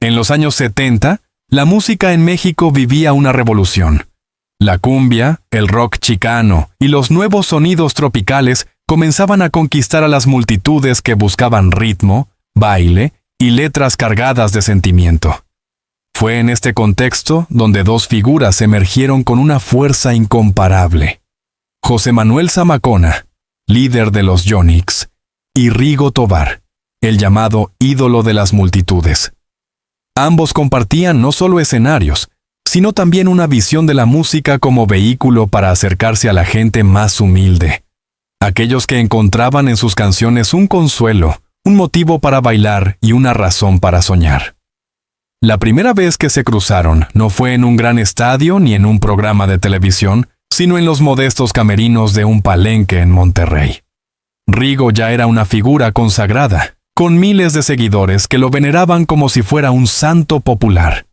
En los años 70, la música en México vivía una revolución. La cumbia, el rock chicano y los nuevos sonidos tropicales comenzaban a conquistar a las multitudes que buscaban ritmo, baile y letras cargadas de sentimiento. Fue en este contexto donde dos figuras emergieron con una fuerza incomparable: José Manuel Zamacona, líder de los Yonix, y Rigo Tobar, el llamado ídolo de las multitudes. Ambos compartían no solo escenarios, sino también una visión de la música como vehículo para acercarse a la gente más humilde. Aquellos que encontraban en sus canciones un consuelo, un motivo para bailar y una razón para soñar. La primera vez que se cruzaron no fue en un gran estadio ni en un programa de televisión, sino en los modestos camerinos de un palenque en Monterrey. Rigo ya era una figura consagrada, con miles de seguidores que lo veneraban como si fuera un santo popular.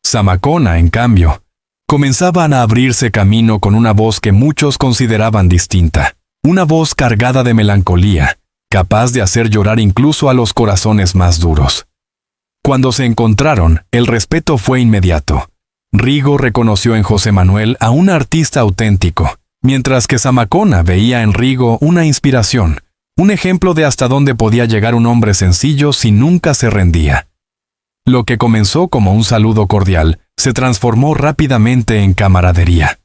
Zamacona, en cambio, comenzaban a abrirse camino con una voz que muchos consideraban distinta, una voz cargada de melancolía, capaz de hacer llorar incluso a los corazones más duros. Cuando se encontraron, el respeto fue inmediato. Rigo reconoció en José Manuel a un artista auténtico, mientras que Zamacona veía en Rigo una inspiración, un ejemplo de hasta dónde podía llegar un hombre sencillo si nunca se rendía. Lo que comenzó como un saludo cordial se transformó rápidamente en camaradería.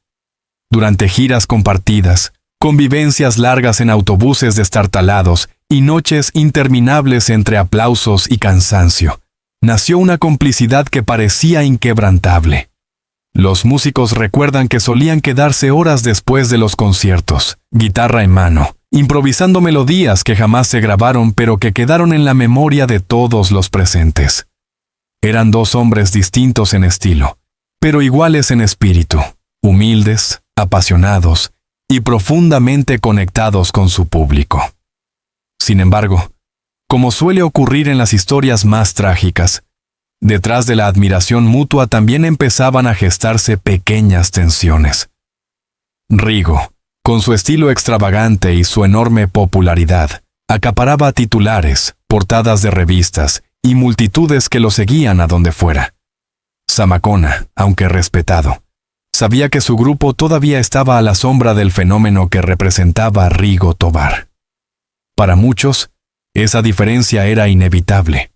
Durante giras compartidas, convivencias largas en autobuses destartalados y noches interminables entre aplausos y cansancio, nació una complicidad que parecía inquebrantable. Los músicos recuerdan que solían quedarse horas después de los conciertos, guitarra en mano, improvisando melodías que jamás se grabaron pero que quedaron en la memoria de todos los presentes. Eran dos hombres distintos en estilo, pero iguales en espíritu, humildes, apasionados y profundamente conectados con su público. Sin embargo, como suele ocurrir en las historias más trágicas, detrás de la admiración mutua también empezaban a gestarse pequeñas tensiones. Rigo, con su estilo extravagante y su enorme popularidad, acaparaba titulares, portadas de revistas y multitudes que lo seguían a donde fuera. Zamacona, aunque respetado, sabía que su grupo todavía estaba a la sombra del fenómeno que representaba Rigo Tobar. Para muchos, esa diferencia era inevitable.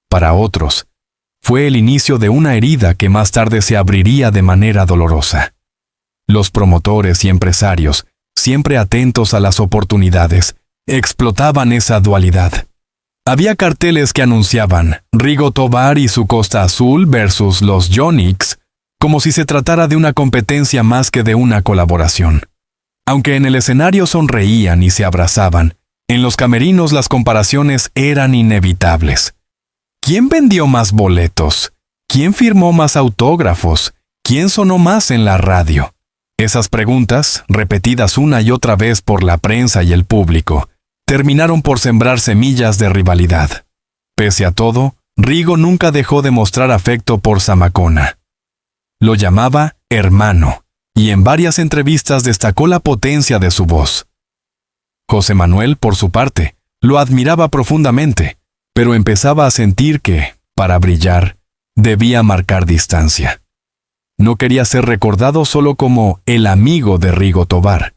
Para otros, fue el inicio de una herida que más tarde se abriría de manera dolorosa. Los promotores y empresarios, siempre atentos a las oportunidades, explotaban esa dualidad. Había carteles que anunciaban Rigo Tobar y su Costa Azul versus los Yonix, como si se tratara de una competencia más que de una colaboración. Aunque en el escenario sonreían y se abrazaban, en los camerinos las comparaciones eran inevitables. ¿Quién vendió más boletos? ¿Quién firmó más autógrafos? ¿Quién sonó más en la radio? Esas preguntas, repetidas una y otra vez por la prensa y el público, terminaron por sembrar semillas de rivalidad. Pese a todo, Rigo nunca dejó de mostrar afecto por Zamacona. Lo llamaba hermano, y en varias entrevistas destacó la potencia de su voz. José Manuel, por su parte, lo admiraba profundamente, pero empezaba a sentir que, para brillar, debía marcar distancia. No quería ser recordado solo como el amigo de Rigo Tobar,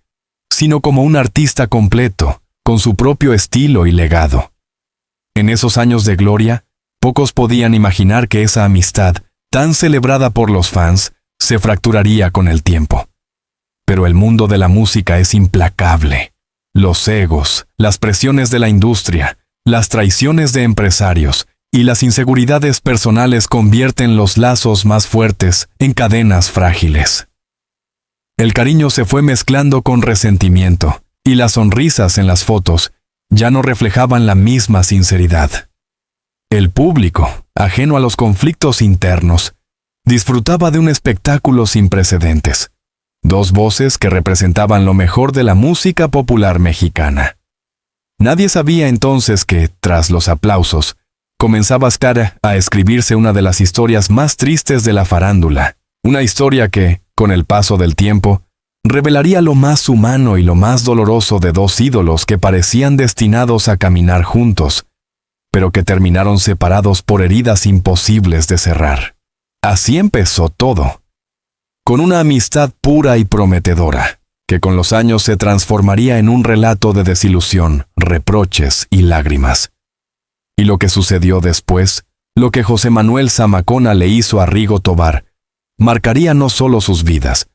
sino como un artista completo, con su propio estilo y legado. En esos años de gloria, pocos podían imaginar que esa amistad, tan celebrada por los fans, se fracturaría con el tiempo. Pero el mundo de la música es implacable. Los egos, las presiones de la industria, las traiciones de empresarios y las inseguridades personales convierten los lazos más fuertes en cadenas frágiles. El cariño se fue mezclando con resentimiento, y las sonrisas en las fotos ya no reflejaban la misma sinceridad. El público, ajeno a los conflictos internos, disfrutaba de un espectáculo sin precedentes. Dos voces que representaban lo mejor de la música popular mexicana. Nadie sabía entonces que, tras los aplausos, comenzaba a escribirse una de las historias más tristes de la farándula, una historia que, con el paso del tiempo, revelaría lo más humano y lo más doloroso de dos ídolos que parecían destinados a caminar juntos, pero que terminaron separados por heridas imposibles de cerrar. Así empezó todo, con una amistad pura y prometedora, que con los años se transformaría en un relato de desilusión, reproches y lágrimas. Y lo que sucedió después, lo que José Manuel Zamacona le hizo a Rigo Tobar, marcaría no solo sus vidas,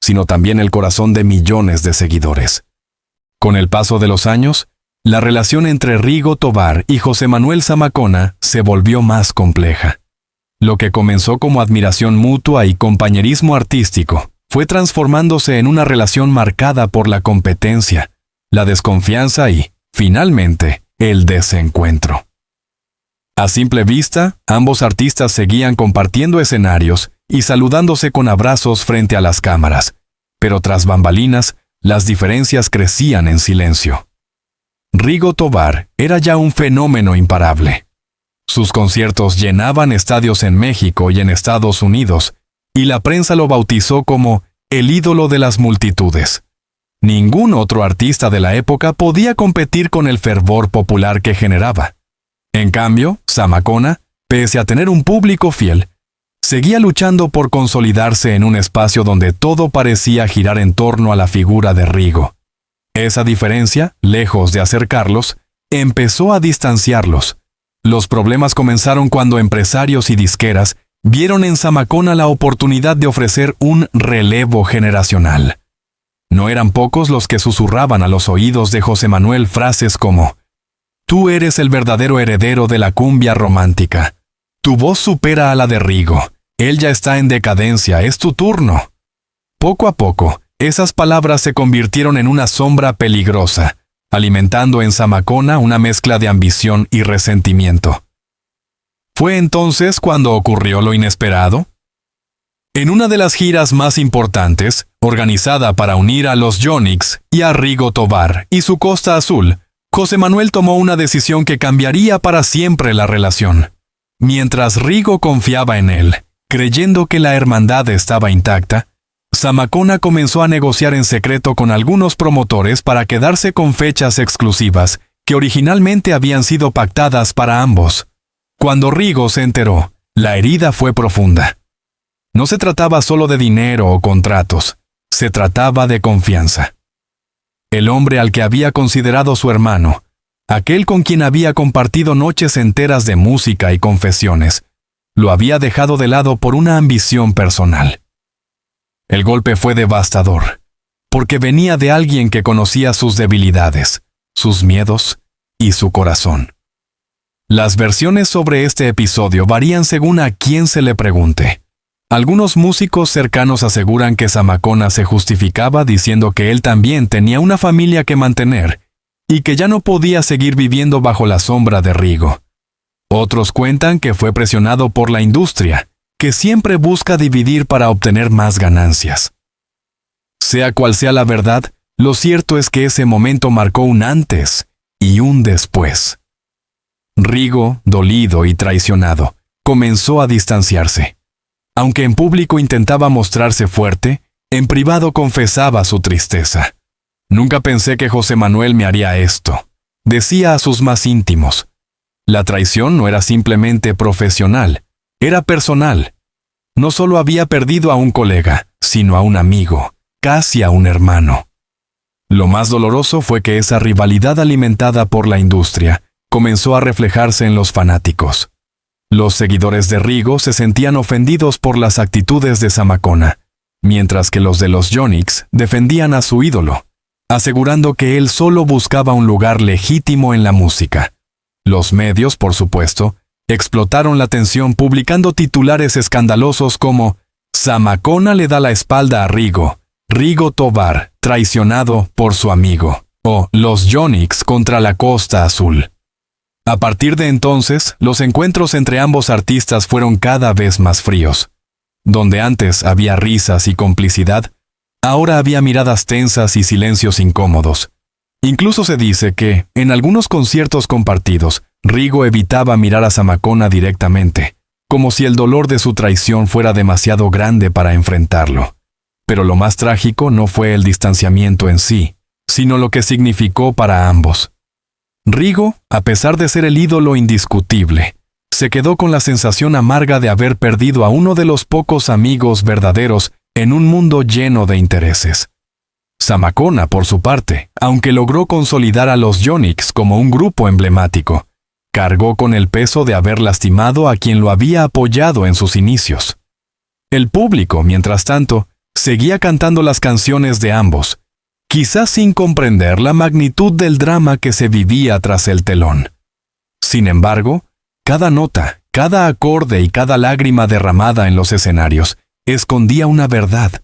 sino también el corazón de millones de seguidores. Con el paso de los años, la relación entre Rigo Tobar y José Manuel Zamacona se volvió más compleja. Lo que comenzó como admiración mutua y compañerismo artístico fue transformándose en una relación marcada por la competencia, la desconfianza y, finalmente, el desencuentro. A simple vista, ambos artistas seguían compartiendo escenarios y saludándose con abrazos frente a las cámaras, pero tras bambalinas, las diferencias crecían en silencio. Rigo Tobar era ya un fenómeno imparable. Sus conciertos llenaban estadios en México y en Estados Unidos, y la prensa lo bautizó como el ídolo de las multitudes. Ningún otro artista de la época podía competir con el fervor popular que generaba. En cambio, Zamacona, pese a tener un público fiel, seguía luchando por consolidarse en un espacio donde todo parecía girar en torno a la figura de Rigo. Esa diferencia, lejos de acercarlos, empezó a distanciarlos. Los problemas comenzaron cuando empresarios y disqueras vieron en Zamacona la oportunidad de ofrecer un relevo generacional. No eran pocos los que susurraban a los oídos de José Manuel frases como: «Tú eres el verdadero heredero de la cumbia romántica. Tu voz supera a la de Rigo. Él ya está en decadencia, es tu turno». Poco a poco, esas palabras se convirtieron en una sombra peligrosa, alimentando en Zamacona una mezcla de ambición y resentimiento. ¿Fue entonces cuando ocurrió lo inesperado? En una de las giras más importantes, organizada para unir a los Yonix y a Rigo Tobar y su Costa Azul, José Manuel tomó una decisión que cambiaría para siempre la relación. Mientras Rigo confiaba en él, creyendo que la hermandad estaba intacta, Zamacona comenzó a negociar en secreto con algunos promotores para quedarse con fechas exclusivas que originalmente habían sido pactadas para ambos. Cuando Rigo se enteró, la herida fue profunda. No se trataba solo de dinero o contratos, se trataba de confianza. El hombre al que había considerado su hermano, aquel con quien había compartido noches enteras de música y confesiones, lo había dejado de lado por una ambición personal. El golpe fue devastador, porque venía de alguien que conocía sus debilidades, sus miedos y su corazón. Las versiones sobre este episodio varían según a quién se le pregunte. Algunos músicos cercanos aseguran que Zamacona se justificaba diciendo que él también tenía una familia que mantener y que ya no podía seguir viviendo bajo la sombra de Rigo. Otros cuentan que fue presionado por la industria, que siempre busca dividir para obtener más ganancias. Sea cual sea la verdad, lo cierto es que ese momento marcó un antes y un después. Rigo, dolido y traicionado, comenzó a distanciarse. Aunque en público intentaba mostrarse fuerte, en privado confesaba su tristeza. «Nunca pensé que José Manuel me haría esto», decía a sus más íntimos. La traición no era simplemente profesional, era personal. No solo había perdido a un colega, sino a un amigo, casi a un hermano. Lo más doloroso fue que esa rivalidad alimentada por la industria comenzó a reflejarse en los fanáticos. Los seguidores de Rigo se sentían ofendidos por las actitudes de Zamacona, mientras que los de los Yonix defendían a su ídolo, asegurando que él solo buscaba un lugar legítimo en la música. Los medios, por supuesto, explotaron la tensión publicando titulares escandalosos como «Zamacona le da la espalda a Rigo, Rigo Tobar, traicionado por su amigo», o «Los Yonix contra la Costa Azul». A partir de entonces, los encuentros entre ambos artistas fueron cada vez más fríos. Donde antes había risas y complicidad, ahora había miradas tensas y silencios incómodos. Incluso se dice que, en algunos conciertos compartidos, Rigo evitaba mirar a Zamacona directamente, como si el dolor de su traición fuera demasiado grande para enfrentarlo. Pero lo más trágico no fue el distanciamiento en sí, sino lo que significó para ambos. Rigo, a pesar de ser el ídolo indiscutible, se quedó con la sensación amarga de haber perdido a uno de los pocos amigos verdaderos en un mundo lleno de intereses. Zamacona, por su parte, aunque logró consolidar a los Yonix como un grupo emblemático, cargó con el peso de haber lastimado a quien lo había apoyado en sus inicios. El público, mientras tanto, seguía cantando las canciones de ambos, quizás sin comprender la magnitud del drama que se vivía tras el telón. Sin embargo, cada nota, cada acorde y cada lágrima derramada en los escenarios escondía una verdad.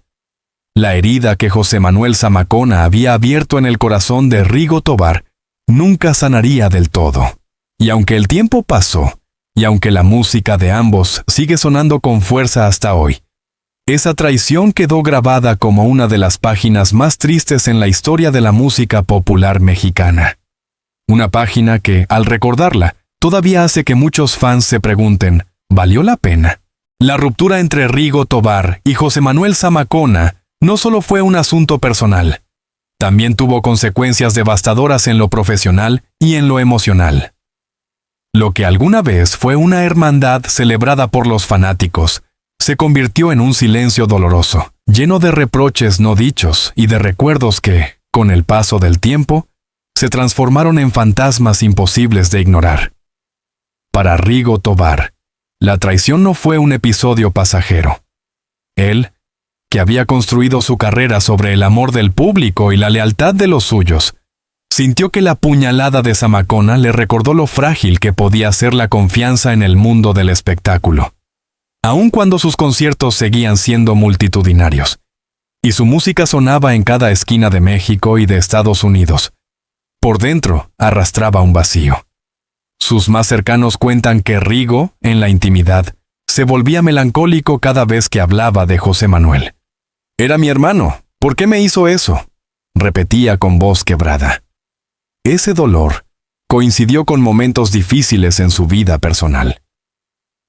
La herida que José Manuel Zamacona había abierto en el corazón de Rigo Tobar nunca sanaría del todo. Y aunque el tiempo pasó, y aunque la música de ambos sigue sonando con fuerza hasta hoy, esa traición quedó grabada como una de las páginas más tristes en la historia de la música popular mexicana. Una página que, al recordarla, todavía hace que muchos fans se pregunten, ¿valió la pena? La ruptura entre Rigo Tobar y José Manuel Zamacona no solo fue un asunto personal, también tuvo consecuencias devastadoras en lo profesional y en lo emocional. Lo que alguna vez fue una hermandad celebrada por los fanáticos, se convirtió en un silencio doloroso, lleno de reproches no dichos y de recuerdos que, con el paso del tiempo, se transformaron en fantasmas imposibles de ignorar. Para Rigo Tobar, la traición no fue un episodio pasajero. Él, que había construido su carrera sobre el amor del público y la lealtad de los suyos, sintió que la puñalada de Zamacona le recordó lo frágil que podía ser la confianza en el mundo del espectáculo, aun cuando sus conciertos seguían siendo multitudinarios, y su música sonaba en cada esquina de México y de Estados Unidos. Por dentro arrastraba un vacío. Sus más cercanos cuentan que Rigo, en la intimidad, se volvía melancólico cada vez que hablaba de José Manuel. «Era mi hermano, ¿por qué me hizo eso?», repetía con voz quebrada. Ese dolor coincidió con momentos difíciles en su vida personal.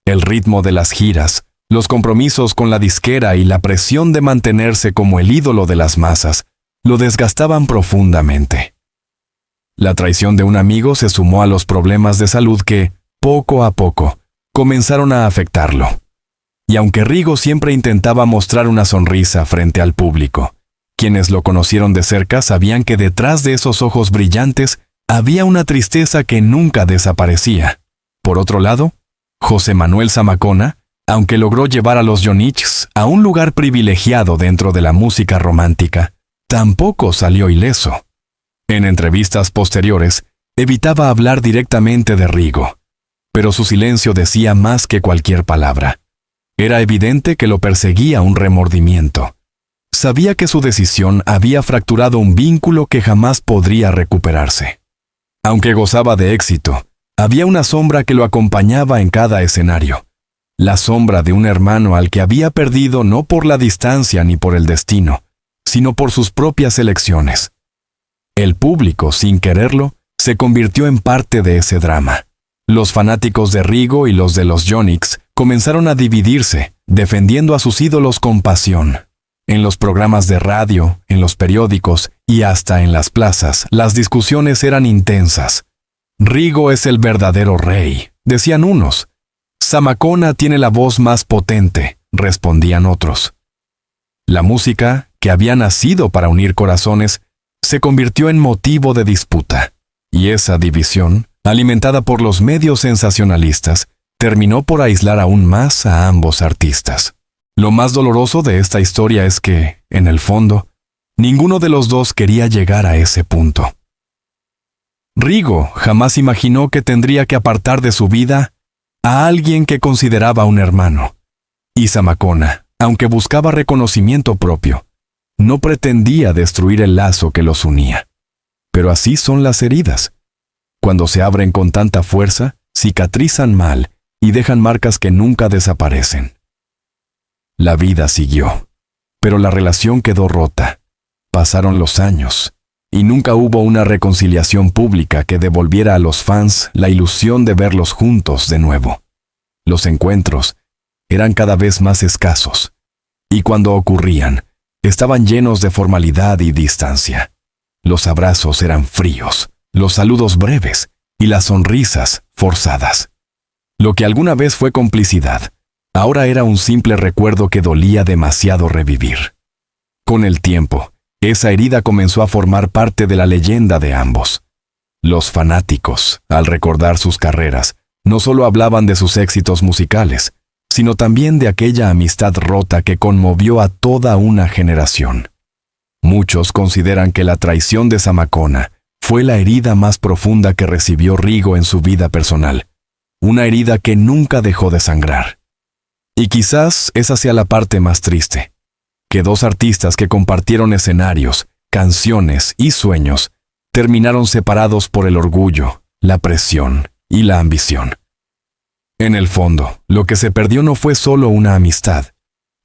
El ritmo de las giras, los compromisos con la disquera y la presión de mantenerse como el ídolo de las masas lo desgastaban profundamente. La traición de un amigo se sumó a los problemas de salud que, poco a poco, comenzaron a afectarlo. Y aunque Rigo siempre intentaba mostrar una sonrisa frente al público, quienes lo conocieron de cerca sabían que detrás de esos ojos brillantes había una tristeza que nunca desaparecía. Por otro lado, José Manuel Zamacona, aunque logró llevar a los Yonix a un lugar privilegiado dentro de la música romántica, tampoco salió ileso. En entrevistas posteriores, evitaba hablar directamente de Rigo, pero su silencio decía más que cualquier palabra. Era evidente que lo perseguía un remordimiento. Sabía que su decisión había fracturado un vínculo que jamás podría recuperarse. Aunque gozaba de éxito, había una sombra que lo acompañaba en cada escenario. La sombra de un hermano al que había perdido no por la distancia ni por el destino, sino por sus propias elecciones. El público, sin quererlo, se convirtió en parte de ese drama. Los fanáticos de Rigo y los de los Yonix comenzaron a dividirse, defendiendo a sus ídolos con pasión. En los programas de radio, en los periódicos y hasta en las plazas, las discusiones eran intensas. Rigo es el verdadero rey, decían unos. Zamacona tiene la voz más potente, respondían otros. La música, que había nacido para unir corazones, se convirtió en motivo de disputa. Y esa división, alimentada por los medios sensacionalistas, terminó por aislar aún más a ambos artistas. Lo más doloroso de esta historia es que, en el fondo, ninguno de los dos quería llegar a ese punto. Rigo jamás imaginó que tendría que apartar de su vida a alguien que consideraba un hermano. Y Zamacona, aunque buscaba reconocimiento propio, no pretendía destruir el lazo que los unía. Pero así son las heridas. Cuando se abren con tanta fuerza, cicatrizan mal y dejan marcas que nunca desaparecen. La vida siguió, pero la relación quedó rota. Pasaron los años, y nunca hubo una reconciliación pública que devolviera a los fans la ilusión de verlos juntos de nuevo. Los encuentros eran cada vez más escasos, y cuando ocurrían, estaban llenos de formalidad y distancia. Los abrazos eran fríos, los saludos breves y las sonrisas forzadas. Lo que alguna vez fue complicidad, ahora era un simple recuerdo que dolía demasiado revivir. Con el tiempo, esa herida comenzó a formar parte de la leyenda de ambos. Los fanáticos, al recordar sus carreras, no solo hablaban de sus éxitos musicales, sino también de aquella amistad rota que conmovió a toda una generación. Muchos consideran que la traición de Zamacona fue la herida más profunda que recibió Rigo en su vida personal, una herida que nunca dejó de sangrar. Y quizás esa sea la parte más triste, que dos artistas que compartieron escenarios, canciones y sueños, terminaron separados por el orgullo, la presión y la ambición. En el fondo, lo que se perdió no fue solo una amistad,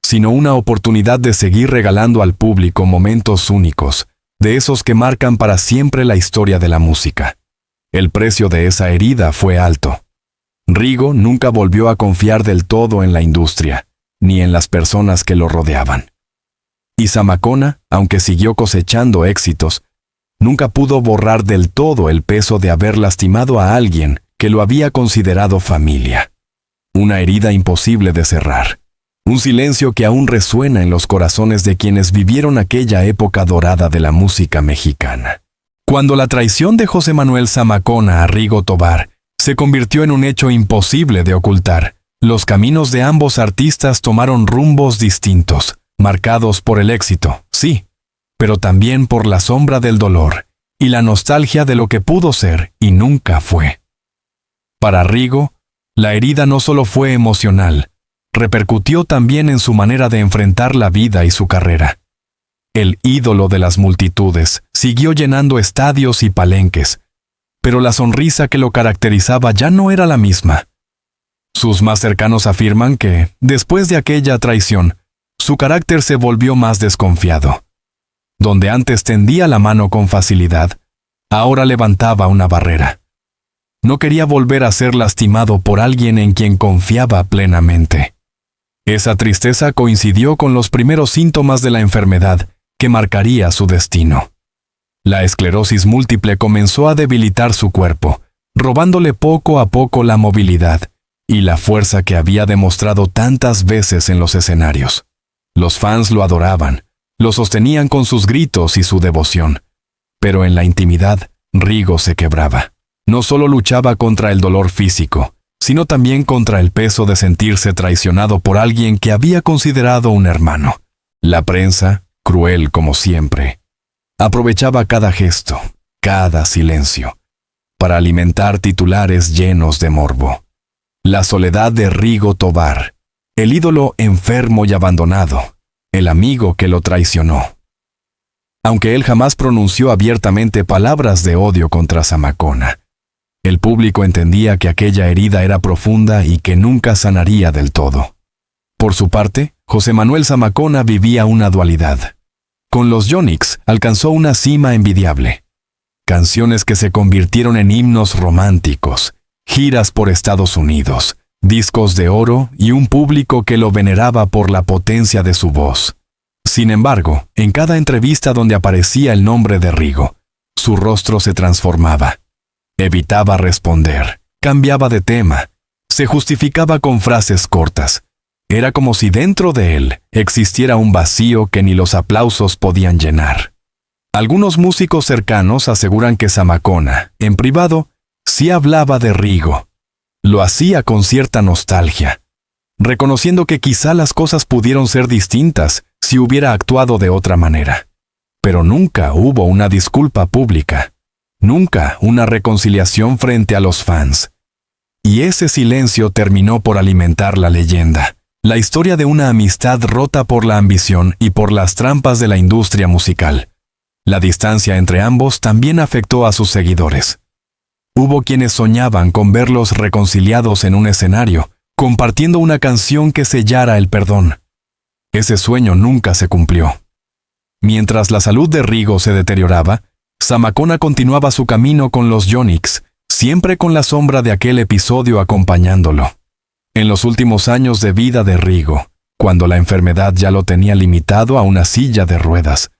sino una oportunidad de seguir regalando al público momentos únicos, de esos que marcan para siempre la historia de la música. El precio de esa herida fue alto. Rigo nunca volvió a confiar del todo en la industria, ni en las personas que lo rodeaban. Y Zamacona, aunque siguió cosechando éxitos, nunca pudo borrar del todo el peso de haber lastimado a alguien que lo había considerado familia. Una herida imposible de cerrar. Un silencio que aún resuena en los corazones de quienes vivieron aquella época dorada de la música mexicana. Cuando la traición de José Manuel Zamacona a Rigo Tobar se convirtió en un hecho imposible de ocultar, los caminos de ambos artistas tomaron rumbos distintos, marcados por el éxito, sí, pero también por la sombra del dolor y la nostalgia de lo que pudo ser y nunca fue. Para Rigo, la herida no solo fue emocional, repercutió también en su manera de enfrentar la vida y su carrera. El ídolo de las multitudes siguió llenando estadios y palenques, pero la sonrisa que lo caracterizaba ya no era la misma. Sus más cercanos afirman que, después de aquella traición, su carácter se volvió más desconfiado. Donde antes tendía la mano con facilidad, ahora levantaba una barrera. No quería volver a ser lastimado por alguien en quien confiaba plenamente. Esa tristeza coincidió con los primeros síntomas de la enfermedad que marcaría su destino. La esclerosis múltiple comenzó a debilitar su cuerpo, robándole poco a poco la movilidad y la fuerza que había demostrado tantas veces en los escenarios. Los fans lo adoraban, lo sostenían con sus gritos y su devoción. Pero en la intimidad, Rigo se quebraba. No solo luchaba contra el dolor físico, sino también contra el peso de sentirse traicionado por alguien que había considerado un hermano. La prensa, cruel como siempre, aprovechaba cada gesto, cada silencio, para alimentar titulares llenos de morbo. La soledad de Rigo Tobar, el ídolo enfermo y abandonado, el amigo que lo traicionó. Aunque él jamás pronunció abiertamente palabras de odio contra Zamacona, el público entendía que aquella herida era profunda y que nunca sanaría del todo. Por su parte, José Manuel Zamacona vivía una dualidad. Con los Yonix alcanzó una cima envidiable. Canciones que se convirtieron en himnos románticos, giras por Estados Unidos, discos de oro y un público que lo veneraba por la potencia de su voz. Sin embargo, en cada entrevista donde aparecía el nombre de Rigo, su rostro se transformaba. Evitaba responder, cambiaba de tema, se justificaba con frases cortas. Era como si dentro de él existiera un vacío que ni los aplausos podían llenar. Algunos músicos cercanos aseguran que Zamacona, en privado, sí hablaba de Rigo. Lo hacía con cierta nostalgia, reconociendo que quizá las cosas pudieron ser distintas si hubiera actuado de otra manera. Pero nunca hubo una disculpa pública. Nunca una reconciliación frente a los fans. Y ese silencio terminó por alimentar la leyenda, la historia de una amistad rota por la ambición y por las trampas de la industria musical. La distancia entre ambos también afectó a sus seguidores. Hubo quienes soñaban con verlos reconciliados en un escenario, compartiendo una canción que sellara el perdón. Ese sueño nunca se cumplió. Mientras la salud de Rigo se deterioraba, Zamacona continuaba su camino con los Yonix, siempre con la sombra de aquel episodio acompañándolo. En los últimos años de vida de Rigo, cuando la enfermedad ya lo tenía limitado a una silla de ruedas,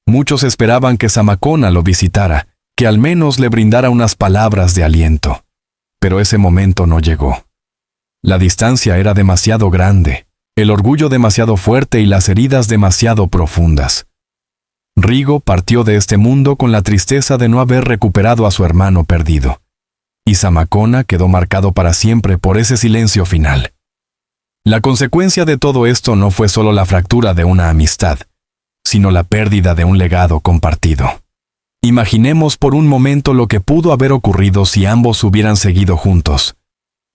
muchos esperaban que Zamacona lo visitara, que al menos le brindara unas palabras de aliento. Pero ese momento no llegó. La distancia era demasiado grande, el orgullo demasiado fuerte y las heridas demasiado profundas. Rigo partió de este mundo con la tristeza de no haber recuperado a su hermano perdido. Y Zamacona quedó marcado para siempre por ese silencio final. La consecuencia de todo esto no fue solo la fractura de una amistad, sino la pérdida de un legado compartido. Imaginemos por un momento lo que pudo haber ocurrido si ambos hubieran seguido juntos,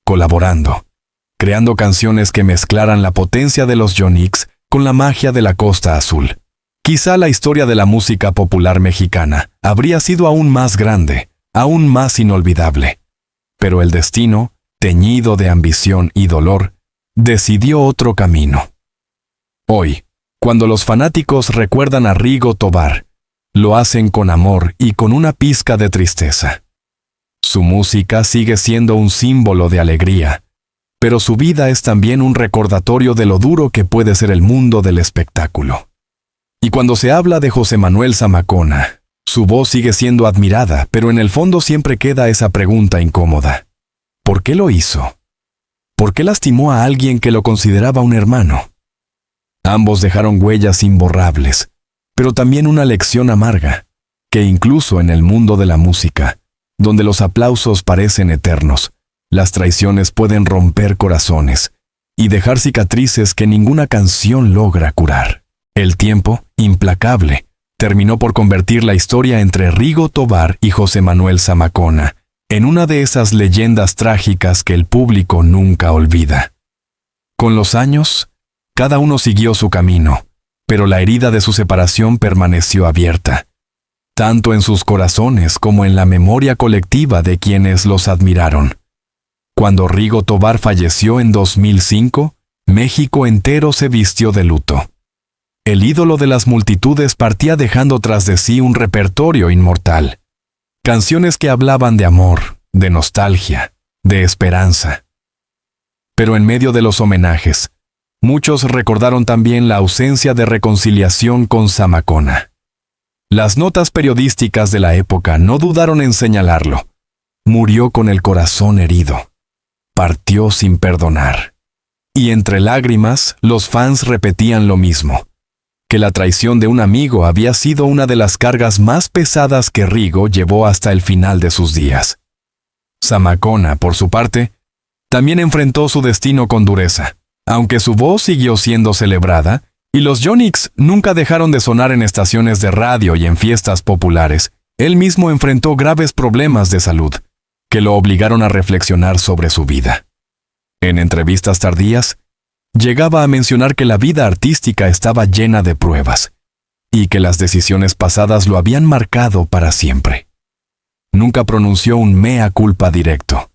colaborando, creando canciones que mezclaran la potencia de los Yonix con la magia de la Costa Azul. Quizá la historia de la música popular mexicana habría sido aún más grande, aún más inolvidable. Pero el destino, teñido de ambición y dolor, decidió otro camino. Hoy, cuando los fanáticos recuerdan a Rigo Tobar, lo hacen con amor y con una pizca de tristeza. Su música sigue siendo un símbolo de alegría, pero su vida es también un recordatorio de lo duro que puede ser el mundo del espectáculo. Y cuando se habla de José Manuel Zamacona, su voz sigue siendo admirada, pero en el fondo siempre queda esa pregunta incómoda. ¿Por qué lo hizo? ¿Por qué lastimó a alguien que lo consideraba un hermano? Ambos dejaron huellas imborrables, pero también una lección amarga, que incluso en el mundo de la música, donde los aplausos parecen eternos, las traiciones pueden romper corazones y dejar cicatrices que ninguna canción logra curar. El tiempo, implacable, terminó por convertir la historia entre Rigo Tobar y José Manuel Zamacona en una de esas leyendas trágicas que el público nunca olvida. Con los años, cada uno siguió su camino, pero la herida de su separación permaneció abierta, tanto en sus corazones como en la memoria colectiva de quienes los admiraron. Cuando Rigo Tobar falleció en 2005, México entero se vistió de luto. El ídolo de las multitudes partía dejando tras de sí un repertorio inmortal. Canciones que hablaban de amor, de nostalgia, de esperanza. Pero en medio de los homenajes, muchos recordaron también la ausencia de reconciliación con Zamacona. Las notas periodísticas de la época no dudaron en señalarlo. Murió con el corazón herido. Partió sin perdonar. Y entre lágrimas, los fans repetían lo mismo, que la traición de un amigo había sido una de las cargas más pesadas que Rigo llevó hasta el final de sus días. Zamacona, por su parte, también enfrentó su destino con dureza, aunque su voz siguió siendo celebrada, y los Yonix nunca dejaron de sonar en estaciones de radio y en fiestas populares. Él mismo enfrentó graves problemas de salud, que lo obligaron a reflexionar sobre su vida. En entrevistas tardías, llegaba a mencionar que la vida artística estaba llena de pruebas, y que las decisiones pasadas lo habían marcado para siempre. Nunca pronunció un mea culpa directo,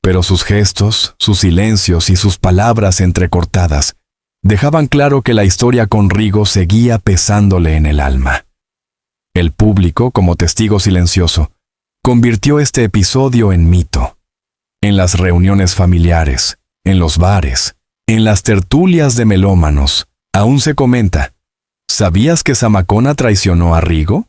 pero sus gestos, sus silencios y sus palabras entrecortadas dejaban claro que la historia con Rigo seguía pesándole en el alma. El público, como testigo silencioso, convirtió este episodio en mito. En las reuniones familiares, en los bares, en las tertulias de melómanos, aún se comenta, ¿sabías que Zamacona traicionó a Rigo?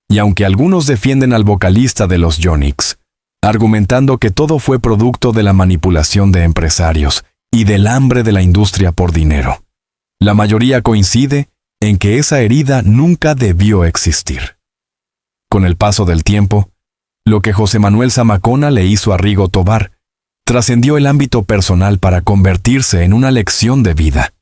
Y aunque algunos defienden al vocalista de los Yonix, argumentando que todo fue producto de la manipulación de empresarios y del hambre de la industria por dinero, la mayoría coincide en que esa herida nunca debió existir. Con el paso del tiempo, lo que José Manuel Zamacona le hizo a Rigo Tobar trascendió el ámbito personal para convertirse en una lección de vida.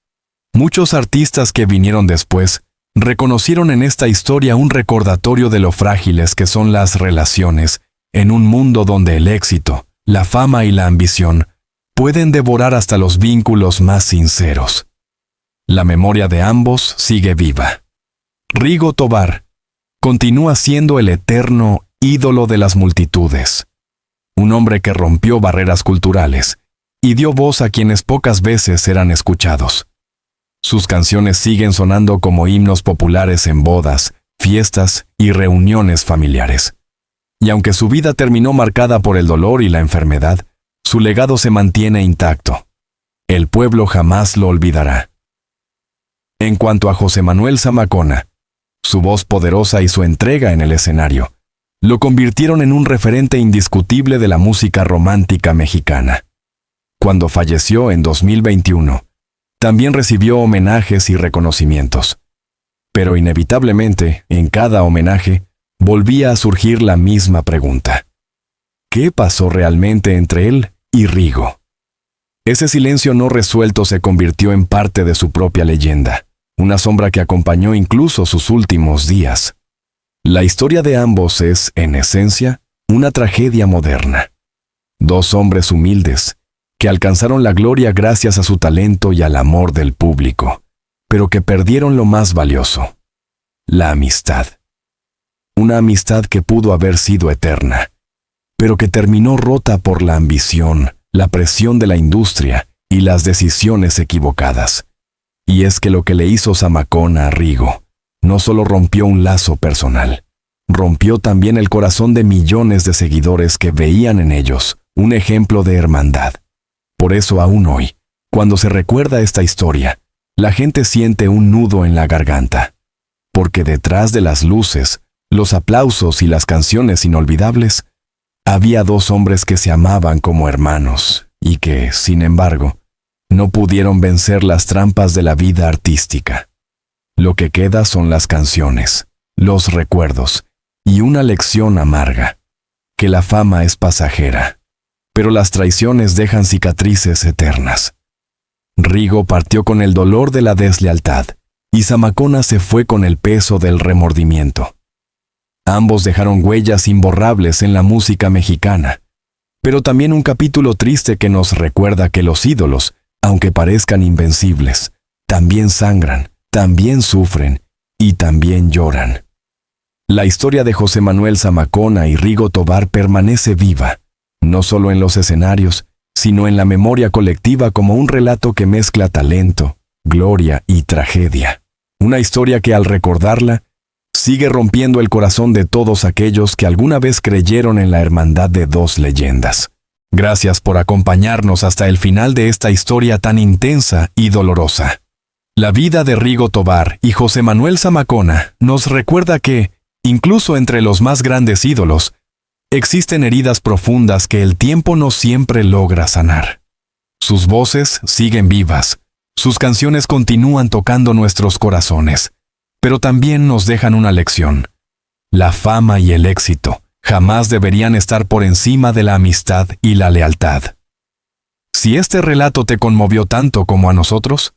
Muchos artistas que vinieron después reconocieron en esta historia un recordatorio de lo frágiles que son las relaciones en un mundo donde el éxito, la fama y la ambición pueden devorar hasta los vínculos más sinceros. La memoria de ambos sigue viva. Rigo Tobar continúa siendo el eterno ídolo de las multitudes. Un hombre que rompió barreras culturales y dio voz a quienes pocas veces eran escuchados. Sus canciones siguen sonando como himnos populares en bodas, fiestas y reuniones familiares. Y aunque su vida terminó marcada por el dolor y la enfermedad, su legado se mantiene intacto. El pueblo jamás lo olvidará. En cuanto a José Manuel Zamacona, su voz poderosa y su entrega en el escenario lo convirtieron en un referente indiscutible de la música romántica mexicana. Cuando falleció en 2021, también recibió homenajes y reconocimientos. Pero inevitablemente, en cada homenaje, volvía a surgir la misma pregunta. ¿Qué pasó realmente entre él y Rigo? Ese silencio no resuelto se convirtió en parte de su propia leyenda, una sombra que acompañó incluso sus últimos días. La historia de ambos es, en esencia, una tragedia moderna. Dos hombres humildes, que alcanzaron la gloria gracias a su talento y al amor del público, pero que perdieron lo más valioso: la amistad. Una amistad que pudo haber sido eterna, pero que terminó rota por la ambición, la presión de la industria y las decisiones equivocadas. Y es que lo que le hizo Zamacona a Rigo no solo rompió un lazo personal, rompió también el corazón de millones de seguidores que veían en ellos un ejemplo de hermandad. Por eso aún hoy, cuando se recuerda esta historia, la gente siente un nudo en la garganta, porque detrás de las luces, los aplausos y las canciones inolvidables, había dos hombres que se amaban como hermanos y que, sin embargo, no pudieron vencer las trampas de la vida artística. Lo que queda son las canciones, los recuerdos y una lección amarga, que la fama es pasajera, pero las traiciones dejan cicatrices eternas. Rigo partió con el dolor de la deslealtad y Zamacona se fue con el peso del remordimiento. Ambos dejaron huellas imborrables en la música mexicana, pero también un capítulo triste que nos recuerda que los ídolos, aunque parezcan invencibles, también sangran, también sufren y también lloran. La historia de José Manuel Zamacona y Rigo Tobar permanece viva, no solo en los escenarios, sino en la memoria colectiva como un relato que mezcla talento, gloria y tragedia. Una historia que al recordarla, sigue rompiendo el corazón de todos aquellos que alguna vez creyeron en la hermandad de dos leyendas. Gracias por acompañarnos hasta el final de esta historia tan intensa y dolorosa. La vida de Rigo Tobar y José Manuel Zamacona nos recuerda que, incluso entre los más grandes ídolos, existen heridas profundas que el tiempo no siempre logra sanar. Sus voces siguen vivas, sus canciones continúan tocando nuestros corazones, pero también nos dejan una lección. La fama y el éxito jamás deberían estar por encima de la amistad y la lealtad. Si este relato te conmovió tanto como a nosotros,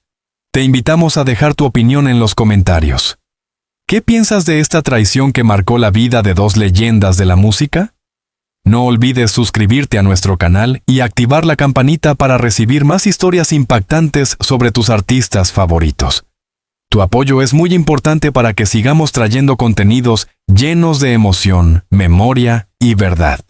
te invitamos a dejar tu opinión en los comentarios. ¿Qué piensas de esta traición que marcó la vida de dos leyendas de la música? No olvides suscribirte a nuestro canal y activar la campanita para recibir más historias impactantes sobre tus artistas favoritos. Tu apoyo es muy importante para que sigamos trayendo contenidos llenos de emoción, memoria y verdad.